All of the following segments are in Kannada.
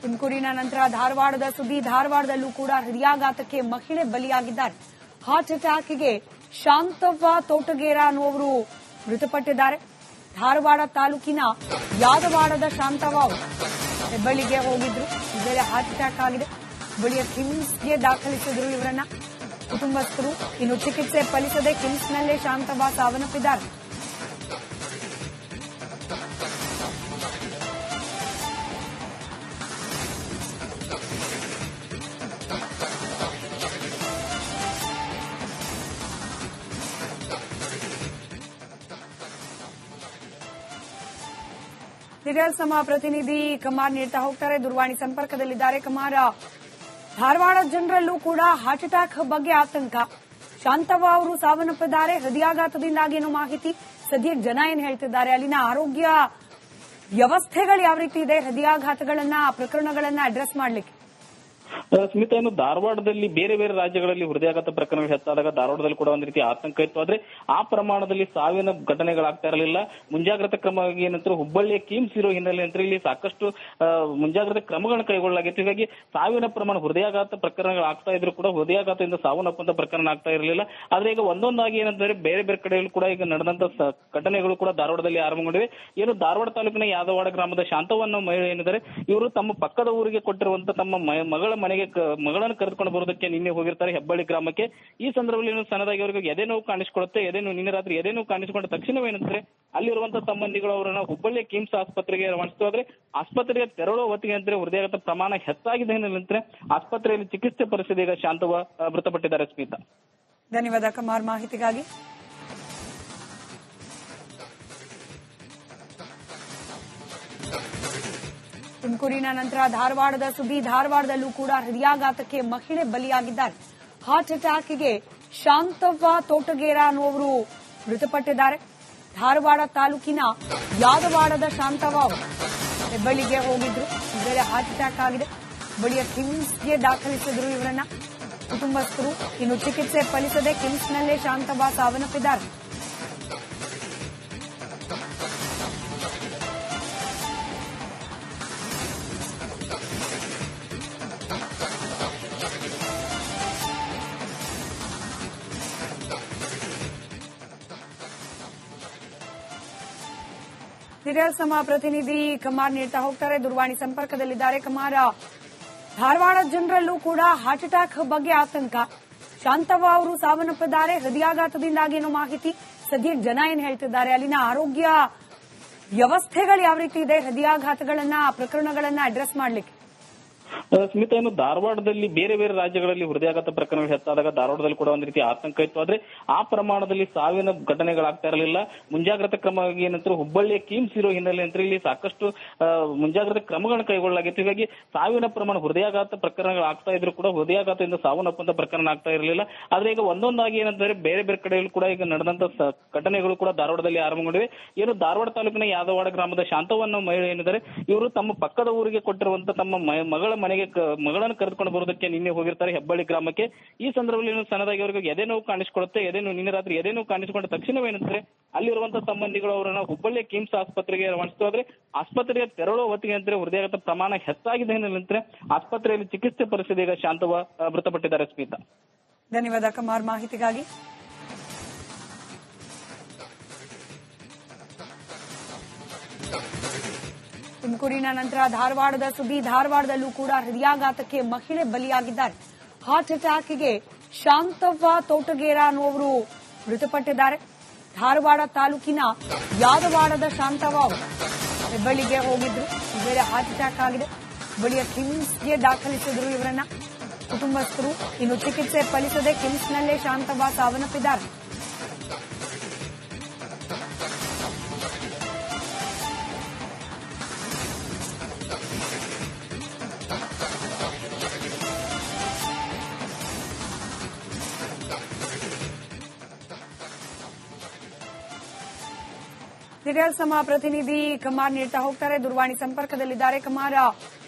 ತುಮಕೂರಿನ ನಂತರ ಧಾರವಾಡದ ಸುದ್ದಿ. ಧಾರವಾಡದಲ್ಲೂ ಕೂಡ ಹೃದಯಾಘಾತಕ್ಕೆ ಮಹಿಳೆ ಬಲಿಯಾಗಿದ್ದಾರೆ. ಹಾರ್ಟ್ ಅಟ್ಯಾಕ್ಗೆ ಶಾಂತವ್ವ ತೋಟಗೇರ ಅನ್ನುವರು ಮೃತಪಟ್ಟಿದ್ದಾರೆ. ಧಾರವಾಡ ತಾಲೂಕಿನ ಯಾದವಾಡದ ಶಾಂತವ್ವ ಅವರು ಹೆಬ್ಬಳ್ಳಿಗೆ ಹೋಗಿದ್ರು. ಇದರಲ್ಲಿ ಹಾರ್ಟ್ ಅಟ್ಯಾಕ್ ಆಗಿದೆ. ಬಳಿಯ ಕಿಮ್ಸ್ಗೆ ದಾಖಲಿಸಿದ್ರು ಇವರನ್ನ ಕುಟುಂಬಸ್ಥರು. ಇನ್ನು ಚಿಕಿತ್ಸೆ ಫಲಿಸದೆ ಕಿಮ್ಸ್ನಲ್ಲೇ ಶಾಂತವ್ವ ಸಾವನ್ನಪ್ಪಿದ್ದಾರೆ. ಡೀಟೇಲ್ಸ್ ನಮ್ಮ ಪ್ರತಿನಿಧಿ ಕಮಾರ್ ನೀಡ್ತಾ ಹೋಗ್ತಾರೆ. ದೂರವಾಣಿ ಸಂಪರ್ಕದಲ್ಲಿದ್ದಾರೆ. ಕಮಾರ್, ಧಾರವಾಡ ಜನರಲ್ಲೂ ಕೂಡ ಹಾರ್ಟ್ ಅಟ್ಯಾಕ್ ಬಗ್ಗೆ ಆತಂಕ. ಶಾಂತವ್ವ ಅವರು ಸಾವನ್ನಪ್ಪಿದ್ದಾರೆ. ಹೃದಯಾಘಾತದಿಂದಾಗಿ ಏನೋ ಮಾಹಿತಿ. ಸದ್ಯಕ್ಕೆ ಜನ ಏನ್ ಹೇಳ್ತಿದ್ದಾರೆ? ಅಲ್ಲಿನ ಆರೋಗ್ಯ ವ್ಯವಸ್ಥೆಗಳು ಯಾವ ರೀತಿ ಇದೆ? ಹೃದಯಾಘಾತಗಳನ್ನ ಪ್ರಕರಣಗಳನ್ನ ಅಡ್ರೆಸ್ ಮಾಡ್ಲಿಕ್ಕೆ ಸ್ಮಿತಾ, ಇನ್ನು ಧಾರವಾಡದಲ್ಲಿ ಬೇರೆ ಬೇರೆ ರಾಜ್ಯಗಳಲ್ಲಿ ಹೃದಯಾಘಾತ ಪ್ರಕರಣಗಳು ಹೆಚ್ಚಾದಾಗ ಧಾರವಾಡದಲ್ಲಿ ಕೂಡ ಒಂದು ರೀತಿ ಆತಂಕ ಇತ್ತು. ಆದ್ರೆ ಆ ಪ್ರಮಾಣದಲ್ಲಿ ಸಾವಿನ ಘಟನೆಗಳಾಗ್ತಾ ಇರಲಿಲ್ಲ. ಮುಂಜಾಗ್ರತಾ ಕ್ರಮವಾಗಿ ಏನಂದ್ರೆ ಹುಬ್ಬಳ್ಳಿಯ ಕಿಮ್ಸ್ ಇರೋ ಹಿನ್ನೆಲೆ ಅಂತ ಇಲ್ಲಿ ಸಾಕಷ್ಟು ಮುಂಜಾಗ್ರತಾ ಕ್ರಮಗಳನ್ನು ಕೈಗೊಳ್ಳಲಾಗಿತ್ತು. ಹೀಗಾಗಿ ಸಾವಿನ ಪ್ರಮಾಣ ಹೃದಯಾಘಾತ ಪ್ರಕರಣಗಳಾಗ್ತಾ ಇದ್ರು ಕೂಡ ಹೃದಯಾಘಾತದಿಂದ ಸಾವನ್ನಪ್ಪಂತ ಪ್ರಕರಣ ಆಗ್ತಾ ಇರಲಿಲ್ಲ. ಆದ್ರೆ ಈಗ ಒಂದೊಂದಾಗಿ ಏನಂದ್ರೆ ಬೇರೆ ಬೇರೆ ಕಡೆಗಳು ಕೂಡ ಈಗ ನಡೆದಂತ ಘಟನೆಗಳು ಕೂಡ ಧಾರವಾಡದಲ್ಲಿ ಆರಂಭಗೊಂಡಿವೆ. ಏನು ಧಾರವಾಡ ತಾಲೂಕಿನ ಯಾದವಾಡ ಗ್ರಾಮದ ಶಾಂತವ್ವ ಅನ್ನೋ ಮಹಿಳೆ ಏನಿದ್ದಾರೆ, ಇವರು ತಮ್ಮ ಪಕ್ಕದ ಊರಿಗೆ ಕೊಟ್ಟಿರುವಂತ ತಮ್ಮ ಮಗಳನ್ನು ಕರೆದುಕೊಂಡು ಬರೋದಕ್ಕೆ ನಿನ್ನೆ ಹೋಗಿರ್ತಾರೆ ಹೆಬ್ಬಳ್ಳಿ ಗ್ರಾಮಕ್ಕೆ. ಈ ಸಂದರ್ಭದಲ್ಲಿ ಸಣ್ಣದಾಗಿ ಅವರಿಗೆ ಎದೆ ನೋವು ಕಾಣಿಸಿಕೊಳ್ಳುತ್ತೆ. ನಿನ್ನೆ ರಾತ್ರಿ ಎದೆ ನೋವು ಕಾಣಿಸಿಕೊಂಡ ತಕ್ಷಣವೇನಂದ್ರೆ ಅಲ್ಲಿರುವಂತಹ ಸಂಬಂಧಿಗಳು ಅವರನ್ನ ಹುಬ್ಬಳ್ಳಿಯ ಕಿಮ್ಸ್ ಆಸ್ಪತ್ರೆಗೆ ರವಾನಿಸಿತು. ಆದ್ರೆ ಆಸ್ಪತ್ರೆಗೆ ತೆರಳುವ ಹೊತ್ತಿಗೆ ಅಂದ್ರೆ ಹೃದಯಾಘಾತ ಪ್ರಮಾಣ ಹೆಚ್ಚಾಗಿದೆ ಹಿನ್ನೆಲೆ ಆಸ್ಪತ್ರೆಯಲ್ಲಿ ಚಿಕಿತ್ಸೆ ಪರಿಸ್ಥಿತಿ ಈಗ ಶಾಂತವ್ವ ಮೃತಪಟ್ಟಿದ್ದಾರೆ. ಸ್ಮಿತಾ, ಧನ್ಯವಾದ ಕಮಾರ್ ಮಾಹಿತಿಗಾಗಿ. ತುಮಕೂರಿನ ನಂತರ ಧಾರವಾಡದ ಸುದ್ದಿ. ಧಾರವಾಡದಲ್ಲೂ ಕೂಡ ಹೃದಯಾಘಾತಕ್ಕೆ ಮಹಿಳೆ ಬಲಿಯಾಗಿದ್ದಾರೆ. ಹಾರ್ಟ್ ಅಟ್ಯಾಕ್ಗೆ ಶಾಂತವ್ವ ತೋಟಗೇರ ಅನ್ನುವರು ಮೃತಪಟ್ಟಿದ್ದಾರೆ. ಧಾರವಾಡ ತಾಲೂಕಿನ ಯಾದವಾಡದ ಶಾಂತವ್ವ ಅವರು ಹೆಬ್ಬಳ್ಳಿಗೆ ಹೋಗಿದ್ರು. ಇದರಲ್ಲಿ ಹಾರ್ಟ್ ಅಟ್ಯಾಕ್ ಆಗಿದೆ. ಬಳಿಯ ಕಿಮ್ಸ್ಗೆ ದಾಖಲಿಸಿದ್ರು ಇವರನ್ನ ಕುಟುಂಬಸ್ಥರು. ಇನ್ನು ಚಿಕಿತ್ಸೆ ಫಲಿಸದೆ ಕಿಮ್ಸ್ನಲ್ಲೇ ಶಾಂತವ್ವ ಸಾವನ್ನಪ್ಪಿದ್ದಾರೆ. ಡೀಟೇಲ್ಸ್ ನಮ್ಮ ಪ್ರತಿನಿಧಿ ಕಮಾರ್ ನೀಡ್ತಾ ಹೋಗ್ತಾರೆ. ದೂರವಾಣಿ ಸಂಪರ್ಕದಲ್ಲಿದ್ದಾರೆ. ಕಮಾರ್, ಧಾರವಾಡ ಜನರಲ್ಲೂ ಕೂಡ ಹಾರ್ಟ್ ಅಟ್ಯಾಕ್ ಬಗ್ಗೆ ಆತಂಕ. ಶಾಂತವ್ವ ಅವರು ಸಾವನ್ನಪ್ಪಿದ್ದಾರೆ. ಹೃದಯಾಘಾತದಿಂದಾಗಿ ಏನೋ ಮಾಹಿತಿ. ಸದ್ಯಕ್ಕೆ ಜನ ಏನ್ ಹೇಳ್ತಿದ್ದಾರೆ? ಅಲ್ಲಿನ ಆರೋಗ್ಯ ವ್ಯವಸ್ಥೆಗಳು ಯಾವ ರೀತಿ ಇದೆ? ಹೃದಯಾಘಾತಗಳನ್ನ ಪ್ರಕರಣಗಳನ್ನ ಅಡ್ರೆಸ್ ಮಾಡ್ಲಿಕ್ಕೆ ಸ್ಮಿತಾ, ಇನ್ನು ಧಾರವಾಡದಲ್ಲಿ ಬೇರೆ ಬೇರೆ ರಾಜ್ಯಗಳಲ್ಲಿ ಹೃದಯಾಘಾತ ಪ್ರಕರಣಗಳು ಹೆಚ್ಚಾದಾಗ ಧಾರವಾಡದಲ್ಲಿ ಕೂಡ ಒಂದು ರೀತಿ ಆತಂಕ ಇತ್ತು. ಆದ್ರೆ ಆ ಪ್ರಮಾಣದಲ್ಲಿ ಸಾವಿನ ಘಟನೆಗಳಾಗ್ತಾ ಇರಲಿಲ್ಲ. ಮುಂಜಾಗ್ರತಾ ಕ್ರಮವಾಗಿ ಏನಂದ್ರೆ ಹುಬ್ಬಳ್ಳಿಯ ಕಿಮ್ಸ್ ಇರೋ ಹಿನ್ನೆಲೆ ಅಂತ ಇಲ್ಲಿ ಸಾಕಷ್ಟು ಮುಂಜಾಗ್ರತಾ ಕ್ರಮಗಳನ್ನು ಕೈಗೊಳ್ಳಲಾಗಿತ್ತು. ಹೀಗಾಗಿ ಸಾವಿನ ಪ್ರಮಾಣ ಹೃದಯಾಘಾತ ಪ್ರಕರಣಗಳಾಗ್ತಾ ಇದ್ರು ಕೂಡ ಹೃದಯಾಘಾತದಿಂದ ಸಾವನ್ನಪ್ಪಂತ ಪ್ರಕರಣ ಆಗ್ತಾ ಇರಲಿಲ್ಲ. ಆದ್ರೆ ಈಗ ಒಂದೊಂದಾಗಿ ಏನಂದ್ರೆ ಬೇರೆ ಬೇರೆ ಕಡೆಗಳು ಕೂಡ ಈಗ ನಡೆದಂತ ಘಟನೆಗಳು ಕೂಡ ಧಾರವಾಡದಲ್ಲಿ ಆರಂಭಗೊಂಡಿವೆ. ಏನು ಧಾರವಾಡ ತಾಲೂಕಿನ ಯಾದವಾಡ ಗ್ರಾಮದ ಶಾಂತವ್ವ ಅನ್ನೋ ಮಹಿಳೆ ಏನಿದ್ದಾರೆ, ಇವರು ತಮ್ಮ ಪಕ್ಕದ ಊರಿಗೆ ಕೊಟ್ಟಿರುವಂತ ತಮ್ಮ ಮಗಳನ್ನು ಕರೆದುಕೊಂಡು ಬರೋದಕ್ಕೆ ನಿನ್ನೆ ಹೋಗಿರ್ತಾರೆ ಹೆಬ್ಬಳ್ಳಿ ಗ್ರಾಮಕ್ಕೆ. ಈ ಸಂದರ್ಭದಲ್ಲಿ ಸಣ್ಣದಾಗಿ ಅವರಿಗೆ ಎದೆ ನೋವು ಕಾಣಿಸಿಕೊಳ್ಳುತ್ತೆ. ನಿನ್ನೆ ರಾತ್ರಿ ಎದೆ ನೋವು ಕಾಣಿಸಿಕೊಂಡ ತಕ್ಷಣವೇನಂದ್ರೆ ಅಲ್ಲಿರುವಂತಹ ಸಂಬಂಧಿಗಳು ಅವರನ್ನ ಹುಬ್ಬಳ್ಳಿಯ ಕಿಮ್ಸ್ ಆಸ್ಪತ್ರೆಗೆ ರವಾನಿಸಿತು. ಆದ್ರೆ ಆಸ್ಪತ್ರೆಗೆ ತೆರಳುವ ಹೊತ್ತಿಗೆ ಅಂದ್ರೆ ಹೃದಯಾಘಾತ ಪ್ರಮಾಣ ಹೆಚ್ಚಾಗಿದೆ ಹಿನ್ನೆಲೆ ಆಸ್ಪತ್ರೆಯಲ್ಲಿ ಚಿಕಿತ್ಸೆ ಪರಿಸ್ಥಿತಿ ಈಗ ಶಾಂತವ್ವ ಮೃತಪಟ್ಟಿದ್ದಾರೆ. ಸ್ಮಿತಾ, ಧನ್ಯವಾದ ಕಮಾರ್ ಮಾಹಿತಿಗಾಗಿ. ತುಮಕೂರಿನ ನಂತರ ಧಾರವಾಡದ ಸುದ್ದಿ. ಧಾರವಾಡದಲ್ಲೂ ಕೂಡ ಹೃದಯಾಘಾತಕ್ಕೆ ಮಹಿಳೆ ಬಲಿಯಾಗಿದ್ದಾರೆ. ಹಾರ್ಟ್ ಅಟ್ಯಾಕ್ಗೆ ಶಾಂತವ್ವ ತೋಟಗೇರ ಅನ್ನುವರು ಮೃತಪಟ್ಟಿದ್ದಾರೆ. ಧಾರವಾಡ ತಾಲೂಕಿನ ಯಾದವಾಡದ ಶಾಂತವ್ವ ಅವರು ಹೆಬ್ಬಳ್ಳಿಗೆ ಹೋಗಿದ್ರು. ಇದರಲ್ಲಿ ಹಾರ್ಟ್ ಅಟ್ಯಾಕ್ ಆಗಿದೆ. ಬಳಿಯ ಕಿಮ್ಸ್ಗೆ ದಾಖಲಿಸಿದ್ರು ಇವರನ್ನ ಕುಟುಂಬಸ್ಥರು. ಇನ್ನು ಚಿಕಿತ್ಸೆ ಫಲಿಸದೆ ಕಿಮ್ಸ್ನಲ್ಲೇ ಶಾಂತವ್ವ ಸಾವನ್ನಪ್ಪಿದ್ದಾರೆ. ಡೀಟೇಲ್ಸ್ ನಮ್ಮ ಪ್ರತಿನಿಧಿ ಕಮಾರ್ ನೀಡ್ತಾ ಹೋಗ್ತಾರೆ. ದೂರವಾಣಿ ಸಂಪರ್ಕದಲ್ಲಿದ್ದಾರೆ. ಕಮಾರ್,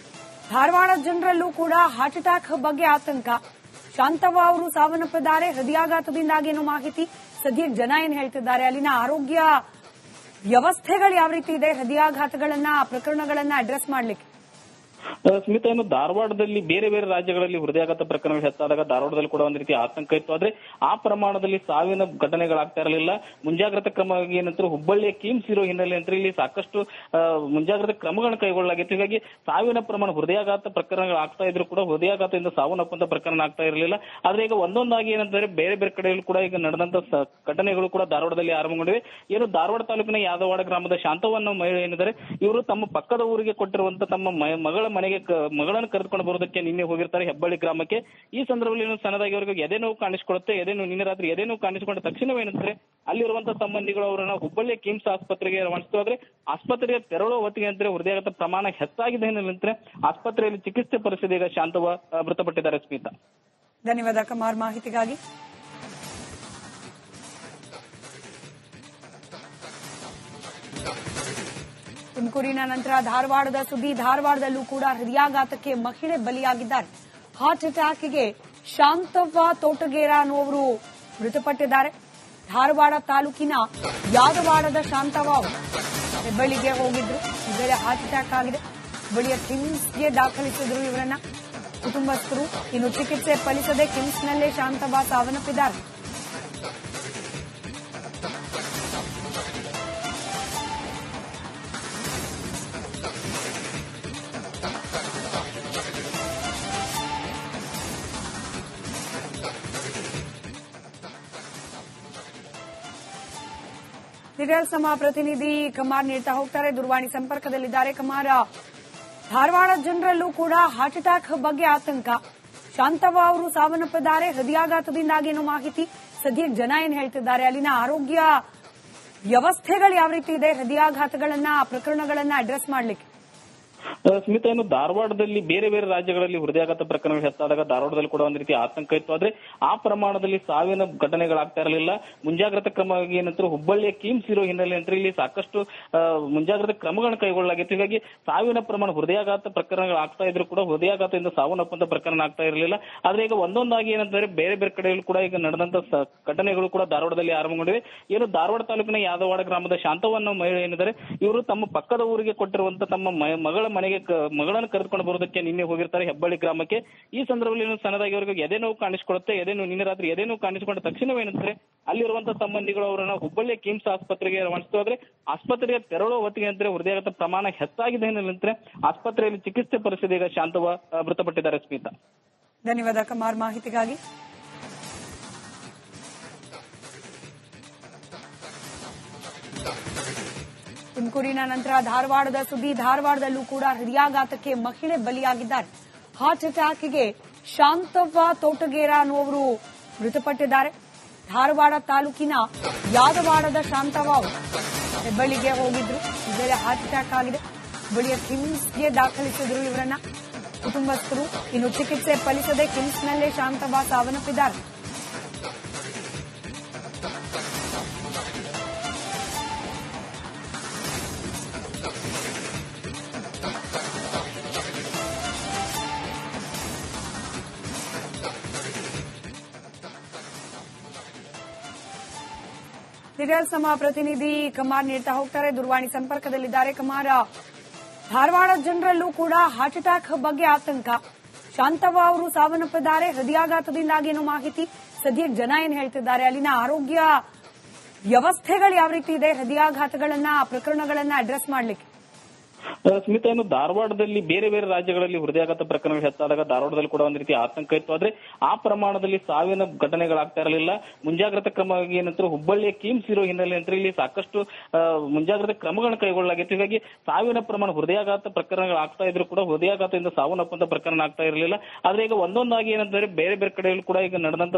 ಧಾರವಾಡ ಜನರಲ್ಲೂ ಕೂಡ ಹಾರ್ಟ್ ಅಟ್ಯಾಕ್ ಬಗ್ಗೆ ಆತಂಕ. ಶಾಂತವ್ವ ಅವರು ಸಾವನ್ನಪ್ಪಿದ್ದಾರೆ. ಹೃದಯಾಘಾತದಿಂದಾಗಿ ಏನೋ ಮಾಹಿತಿ. ಸದ್ಯಕ್ಕೆ ಜನ ಏನ್ ಹೇಳ್ತಿದ್ದಾರೆ? ಅಲ್ಲಿನ ಆರೋಗ್ಯ ವ್ಯವಸ್ಥೆಗಳು ಯಾವ ರೀತಿ ಇದೆ? ಹೃದಯಾಘಾತಗಳನ್ನ ಪ್ರಕರಣಗಳನ್ನ ಅಡ್ರೆಸ್ ಮಾಡ್ಲಿಕ್ಕೆ ಸ್ಮಿತಾ, ಇನ್ನು ಧಾರವಾಡದಲ್ಲಿ ಬೇರೆ ಬೇರೆ ರಾಜ್ಯಗಳಲ್ಲಿ ಹೃದಯಾಘಾತ ಪ್ರಕರಣಗಳು ಹೆಚ್ಚಾದಾಗ ಧಾರವಾಡದಲ್ಲಿ ಕೂಡ ಒಂದು ರೀತಿ ಆತಂಕ ಇತ್ತು. ಆದ್ರೆ ಆ ಪ್ರಮಾಣದಲ್ಲಿ ಸಾವಿನ ಘಟನೆಗಳಾಗ್ತಾ ಇರಲಿಲ್ಲ. ಮುಂಜಾಗ್ರತಾ ಕ್ರಮವಾಗಿ ಏನಂದ್ರೆ ಹುಬ್ಬಳ್ಳಿಯ ಕಿಮ್ಸ್ ಇರೋ ಹಿನ್ನೆಲೆ ಅಂತ ಇಲ್ಲಿ ಸಾಕಷ್ಟು ಮುಂಜಾಗ್ರತಾ ಕ್ರಮಗಳನ್ನು ಕೈಗೊಳ್ಳಲಾಗಿತ್ತು. ಹೀಗಾಗಿ ಸಾವಿನ ಪ್ರಮಾಣ ಹೃದಯಾಘಾತ ಪ್ರಕರಣಗಳು ಆಗ್ತಾ ಇದ್ರು ಕೂಡ ಹೃದಯಾಘಾತದಿಂದ ಸಾವನ್ನಪ್ಪಂತ ಪ್ರಕರಣ ಆಗ್ತಾ ಇರಲಿಲ್ಲ. ಆದ್ರೆ ಈಗ ಒಂದೊಂದಾಗಿ ಏನಂದ್ರೆ ಬೇರೆ ಬೇರೆ ಕಡೆಯಲ್ಲಿ ಕೂಡ ಈಗ ನಡೆದಂತ ಘಟನೆಗಳು ಕೂಡ ಧಾರವಾಡದಲ್ಲಿ ಆರಂಭಗೊಂಡಿವೆ. ಏನು ಧಾರವಾಡ ತಾಲೂಕಿನ ಯಾದವಾಡ ಗ್ರಾಮದ ಶಾಂತವನ್ನ ಮಹಿಳೆ ಏನಿದ್ದಾರೆ, ಇವರು ತಮ್ಮ ಪಕ್ಕದ ಊರಿಗೆ ಕೊಟ್ಟಿರುವಂತ ತಮ್ಮ ಮಗಳ ಮಗಳನ್ನು ಕರೆದುಕೊಂಡು ಬರೋದಕ್ಕೆ ನಿನ್ನೆ ಹೋಗಿರ್ತಾರೆ ಹೆಬ್ಬಳ್ಳಿ ಗ್ರಾಮಕ್ಕೆ. ಈ ಸಂದರ್ಭದಲ್ಲಿ ಸಣ್ಣದಾಗಿ ಅವರಿಗೆ ಎದೆ ನೋವು ಕಾಣಿಸಿಕೊಳ್ಳುತ್ತೆ. ನಿನ್ನೆ ರಾತ್ರಿ ಎದೆ ನೋವು ಕಾಣಿಸಿಕೊಂಡ ತಕ್ಷಣವೇನಂದ್ರೆ ಅಲ್ಲಿರುವಂತಹ ಸಂಬಂಧಿಗಳು ಅವರನ್ನ ಹುಬ್ಬಳ್ಳಿಯ ಕಿಮ್ಸ್ ಆಸ್ಪತ್ರೆಗೆ ರವಾನಿಸಿತು. ಆದ್ರೆ ಆಸ್ಪತ್ರೆಗೆ ತೆರಳುವ ಹೊತ್ತಿಗೆ ಅಂದ್ರೆ ಹೃದಯಾಘಾತ ಪ್ರಮಾಣ ಹೆಚ್ಚಾಗಿದೆ ಹಿನ್ನೆಲೆ ಆಸ್ಪತ್ರೆಯಲ್ಲಿ ಚಿಕಿತ್ಸೆ ಪರಿಸ್ಥಿತಿ ಈಗ ಶಾಂತವ ಮೃತಪಟ್ಟಿದ್ದಾರೆ. ಸ್ಮಿತಾ, ಧನ್ಯವಾದ ಕುಮಾರ್ ಮಾಹಿತಿಗಾಗಿ. ತುಮಕೂರಿನ ನಂತರ ಧಾರವಾಡದ ಸುದ್ದಿ. ಧಾರವಾಡದಲ್ಲೂ ಕೂಡ ಹೃದಯಾಘಾತಕ್ಕೆ ಮಹಿಳೆ ಬಲಿಯಾಗಿದ್ದಾರೆ. ಹಾರ್ಟ್ ಅಟ್ಯಾಕ್ಗೆ ಶಾಂತವ್ವ ತೋಟಗೇರ ಅನ್ನುವರು ಮೃತಪಟ್ಟಿದ್ದಾರೆ. ಧಾರವಾಡ ತಾಲೂಕಿನ ಯಾದವಾಡದ ಶಾಂತವ್ವ ಅವರು ಹೆಬ್ಬಳ್ಳಿಗೆ ಹೋಗಿದ್ರು. ಇದರಲ್ಲಿ ಹಾರ್ಟ್ ಅಟ್ಯಾಕ್ ಆಗಿದೆ. ಬಳಿಯ ಕಿಮ್ಸ್ಗೆ ದಾಖಲಿಸಿದ್ರು ಇವರನ್ನ ಕುಟುಂಬಸ್ಥರು. ಇನ್ನು ಚಿಕಿತ್ಸೆ ಫಲಿಸದೆ ಕಿಮ್ಸ್ನಲ್ಲೇ ಶಾಂತವ್ವ ಸಾವನ್ನಪ್ಪಿದ್ದಾರೆ. ಡೀಟೇಲ್ಸ್ ನಮ್ಮ ಪ್ರತಿನಿಧಿ ಕುಮಾರ್ ನೀಡ್ತಾ ಹೋಗ್ತಾರೆ. ದೂರವಾಣಿ ಸಂಪರ್ಕದಲ್ಲಿದ್ದಾರೆ. ಕುಮಾರ್, ಧಾರವಾಡ ಜನರಲ್ಲೂ ಕೂಡ ಹಾರ್ಟ್ ಅಟ್ಯಾಕ್ ಬಗ್ಗೆ ಆತಂಕ. ಶಾಂತವ್ವ ಅವರು ಸಾವನ್ನಪ್ಪಿದ್ದಾರೆ ಹೃದಯಾಘಾತದಿಂದಾಗಿ ಏನೋ ಮಾಹಿತಿ. ಸದ್ಯಕ್ಕೆ ಜನ ಏನ್ ಹೇಳ್ತಿದ್ದಾರೆ, ಅಲ್ಲಿನ ಆರೋಗ್ಯ ವ್ಯವಸ್ಥೆಗಳು ಯಾವ ರೀತಿ ಇದೆ ಹೃದಯಾಘಾತಗಳನ್ನ ಪ್ರಕರಣಗಳನ್ನ ಅಡ್ರೆಸ್ ಮಾಡ್ಲಿಕ್ಕೆ? ಸ್ಮಿತಾ, ಇನ್ನು ಧಾರವಾಡದಲ್ಲಿ ಬೇರೆ ಬೇರೆ ರಾಜ್ಯಗಳಲ್ಲಿ ಹೃದಯಾಘಾತ ಪ್ರಕರಣಗಳು ಹೆಚ್ಚಾದಾಗ ಧಾರವಾಡದಲ್ಲಿ ಕೂಡ ಒಂದು ರೀತಿ ಆತಂಕ ಇತ್ತು. ಆದ್ರೆ ಆ ಪ್ರಮಾಣದಲ್ಲಿ ಸಾವಿನ ಘಟನೆಗಳಾಗ್ತಾ ಇರಲಿಲ್ಲ. ಮುಂಜಾಗ್ರತಾ ಕ್ರಮವಾಗಿ ಏನಂದ್ರೆ ಹುಬ್ಬಳ್ಳಿಯ ಕಿಮ್ಸ್ ಇರೋ ಹಿನ್ನೆಲೆ ಅಂತ ಇಲ್ಲಿ ಸಾಕಷ್ಟು ಮುಂಜಾಗ್ರತಾ ಕ್ರಮಗಳನ್ನು ಕೈಗೊಳ್ಳಲಾಗಿತ್ತು. ಹೀಗಾಗಿ ಸಾವಿನ ಪ್ರಮಾಣ ಹೃದಯಾಘಾತ ಪ್ರಕರಣಗಳು ಆಗ್ತಾ ಇದ್ರು ಕೂಡ ಹೃದಯಾಘಾತದಿಂದ ಸಾವನ್ನಪ್ಪಂತ ಪ್ರಕರಣ ಆಗ್ತಾ ಇರಲಿಲ್ಲ. ಆದ್ರೆ ಈಗ ಒಂದೊಂದಾಗಿ ಏನಂದ್ರೆ ಬೇರೆ ಬೇರೆ ಕಡೆಯಲ್ಲಿ ಕೂಡ ಈಗ ನಡೆದಂತ ಘಟನೆಗಳು ಕೂಡ ಧಾರವಾಡದಲ್ಲಿ ಆರಂಭಗೊಂಡಿವೆ. ಏನು ಧಾರವಾಡ ತಾಲೂಕಿನ ಯಾದವಾಡ ಗ್ರಾಮದ ಶಾಂತವನ್ನ ಮಹಿಳೆ ಏನಿದ್ದಾರೆ, ಇವರು ತಮ್ಮ ಪಕ್ಕದ ಊರಿಗೆ ಕೊಟ್ಟಿರುವಂತ ತಮ್ಮ ಮಗಳನ್ನು ಕರೆದುಕೊಂಡು ಬರೋದಕ್ಕೆ ನಿನ್ನೆ ಹೋಗಿರ್ತಾರೆ ಹೆಬ್ಬಳ್ಳಿ ಗ್ರಾಮಕ್ಕೆ. ಈ ಸಂದರ್ಭದಲ್ಲಿ ಸಣ್ಣದಾಗಿ ಅವರಿಗೆ ಎದೆ ನೋವು ಕಾಣಿಸಿಕೊಳ್ಳುತ್ತೆ. ನಿನ್ನೆ ರಾತ್ರಿ ಎದೆ ನೋವು ಕಾಣಿಸಿಕೊಂಡ ತಕ್ಷಣವೇನಂದ್ರೆ ಅಲ್ಲಿರುವಂತಹ ಸಂಬಂಧಿಗಳು ಅವರನ್ನ ಹುಬ್ಬಳ್ಳಿಯ ಕಿಮ್ಸ್ ಆಸ್ಪತ್ರೆಗೆ ರವಾನಿಸಿತು. ಆದ್ರೆ ಆಸ್ಪತ್ರೆಗೆ ತೆರಳುವ ಹೊತ್ತಿಗೆ ಅಂದ್ರೆ ಹೃದಯಾಘಾತ ಪ್ರಮಾಣ ಹೆಚ್ಚಾಗಿದೆ ಹಿನ್ನೆಲೆ ಆಸ್ಪತ್ರೆಯಲ್ಲಿ ಚಿಕಿತ್ಸೆ ಪರಿಸ್ಥಿತಿ ಈಗ ಶಾಂತವ ಮೃತಪಟ್ಟಿದ್ದಾರೆ. ಸ್ಮಿತಾ, ಧನ್ಯವಾದ ಕುಮಾರ್ ಮಾಹಿತಿಗಾಗಿ. ತುಮಕೂರಿನ ನಂತರ ಧಾರವಾಡದ ಸುದ್ದಿ. ಧಾರವಾಡದಲ್ಲೂ ಕೂಡ ಹೃದಯಾಘಾತಕ್ಕೆ ಮಹಿಳೆ ಬಲಿಯಾಗಿದ್ದಾರೆ. ಹಾರ್ಟ್ ಅಟ್ಯಾಕ್ಗೆ ಶಾಂತವ್ವ ತೋಟಗೇರ ಅನ್ನುವರು ಮೃತಪಟ್ಟಿದ್ದಾರೆ. ಧಾರವಾಡ ತಾಲೂಕಿನ ಯಾದವಾಡದ ಶಾಂತವ್ವ ಅವರು ಹೆಬ್ಬಳ್ಳಿಗೆ ಹೋಗಿದ್ರು. ಇದರಲ್ಲಿ ಹಾರ್ಟ್ ಅಟ್ಯಾಕ್ ಆಗಿದೆ. ಬಳಿಯ ಕಿಮ್ಸ್ಗೆ ದಾಖಲಿಸಿದ್ರು ಇವರನ್ನ ಕುಟುಂಬಸ್ಥರು. ಇನ್ನು ಚಿಕಿತ್ಸೆ ಫಲಿಸದೆ ಕಿಮ್ಸ್ನಲ್ಲೇ ಶಾಂತವ್ವ ಸಾವನ್ನಪ್ಪಿದ್ದಾರೆ. ಡೀಟೇಲ್ಸ್ ನಮ್ಮ ಪ್ರತಿನಿಧಿ ಕುಮಾರ್ ನೀಡ್ತಾ ಹೋಗ್ತಾರೆ. ದೂರವಾಣಿ ಸಂಪರ್ಕದಲ್ಲಿದ್ದಾರೆ. ಕುಮಾರ್, ಧಾರವಾಡ ಜನರಲ್ಲೂ ಕೂಡ ಹಾರ್ಟ್ ಅಟ್ಯಾಕ್ ಬಗ್ಗೆ ಆತಂಕ. ಶಾಂತವ್ವ ಅವರು ಸಾವನ್ನಪ್ಪಿದ್ದಾರೆ ಹೃದಯಾಘಾತದಿಂದಾಗಿ ಏನೋ ಮಾಹಿತಿ. ಸದ್ಯಕ್ಕೆ ಜನ ಏನ್ ಹೇಳ್ತಿದ್ದಾರೆ, ಅಲ್ಲಿನ ಆರೋಗ್ಯ ವ್ಯವಸ್ಥೆಗಳು ಯಾವ ರೀತಿ ಇದೆ ಹೃದಯಾಘಾತಗಳನ್ನ ಪ್ರಕರಣಗಳನ್ನ ಅಡ್ರೆಸ್ ಮಾಡ್ಲಿಕ್ಕೆ? ಸ್ಮಿತಾ, ಇನ್ನು ಧಾರವಾಡದಲ್ಲಿ ಬೇರೆ ಬೇರೆ ರಾಜ್ಯಗಳಲ್ಲಿ ಹೃದಯಾಘಾತ ಪ್ರಕರಣಗಳು ಹೆಚ್ಚಾದಾಗ ಧಾರವಾಡದಲ್ಲಿ ಕೂಡ ಒಂದು ರೀತಿ ಆತಂಕ ಇತ್ತು. ಆದ್ರೆ ಆ ಪ್ರಮಾಣದಲ್ಲಿ ಸಾವಿನ ಘಟನೆಗಳಾಗ್ತಾ ಇರಲಿಲ್ಲ. ಮುಂಜಾಗ್ರತಾ ಕ್ರಮವಾಗಿ ಏನಂದ್ರೆ ಹುಬ್ಬಳ್ಳಿಯ ಕಿಮ್ಸ್ ಇರೋ ಹಿನ್ನೆಲೆ ಅಂತ ಇಲ್ಲಿ ಸಾಕಷ್ಟು ಮುಂಜಾಗ್ರತಾ ಕ್ರಮಗಳನ್ನು ಕೈಗೊಳ್ಳಲಾಗಿತ್ತು. ಹೀಗಾಗಿ ಸಾವಿನ ಪ್ರಮಾಣ ಹೃದಯಾಘಾತ ಪ್ರಕರಣಗಳು ಆಗ್ತಾ ಇದ್ರು ಕೂಡ ಹೃದಯಾಘಾತದಿಂದ ಸಾವನ್ನಪ್ಪಂತ ಪ್ರಕರಣ ಆಗ್ತಾ ಇರಲಿಲ್ಲ. ಆದ್ರೆ ಈಗ ಒಂದೊಂದಾಗಿ ಏನಂದ್ರೆ ಬೇರೆ ಬೇರೆ ಕಡೆಯಲ್ಲಿ ಕೂಡ ಈಗ ನಡೆದಂತ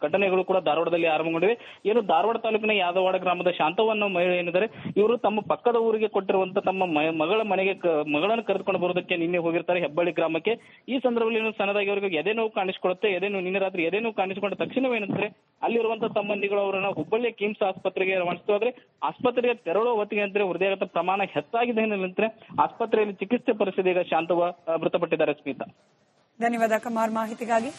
ಘಟನೆಗಳು ಕೂಡ ಧಾರವಾಡದಲ್ಲಿ ಆರಂಭಗೊಂಡಿವೆ. ಏನು ಧಾರವಾಡ ತಾಲೂಕಿನ ಯಾದವಾಡ ಗ್ರಾಮದ ಶಾಂತವನ್ನ ಮಹಿಳೆ ಏನಿದ್ದಾರೆ, ಇವರು ತಮ್ಮ ಪಕ್ಕದ ಊರಿಗೆ ಕೊಟ್ಟಿರುವಂತ ತಮ್ಮ ಮಗಳನ್ನು ಕರೆದುಕೊಂಡು ಬರೋದಕ್ಕೆ ನಿನ್ನೆ ಹೋಗಿರ್ತಾರೆ ಹೆಬ್ಬಳ್ಳಿ ಗ್ರಾಮಕ್ಕೆ. ಈ ಸಂದರ್ಭದಲ್ಲಿ ಸಣ್ಣದಾಗಿ ಅವರಿಗೆ ಎದೆ ನೋವು ಕಾಣಿಸಿಕೊಳ್ಳುತ್ತೆ. ನಿನ್ನೆ ರಾತ್ರಿ ಎದೆ ನೋವು ಕಾಣಿಸಿಕೊಂಡ ತಕ್ಷಣವೇನಂದ್ರೆ ಅಲ್ಲಿರುವಂತಹ ಸಂಬಂಧಿಗಳು ಅವರನ್ನ ಹುಬ್ಬಳ್ಳಿಯ ಕಿಮ್ಸ್ ಆಸ್ಪತ್ರೆಗೆ ರವಾನಿಸಿತು. ಆದ್ರೆ ಆಸ್ಪತ್ರೆಗೆ ತೆರಳುವ ಹೊತ್ತಿಗೆ ಅಂದ್ರೆ ಹೃದಯಾಘಾತ ಪ್ರಮಾಣ ಹೆಚ್ಚಾಗಿದೆ ಹಿನ್ನೆಲೆ ಆಸ್ಪತ್ರೆಯಲ್ಲಿ ಚಿಕಿತ್ಸೆ ಪರಿಸ್ಥಿತಿ ಈಗ ಶಾಂತವ ಮೃತಪಟ್ಟಿದ್ದಾರೆ. ಸ್ಮಿತಾ, ಧನ್ಯವಾದ ಕುಮಾರ್ ಮಾಹಿತಿಗಾಗಿ.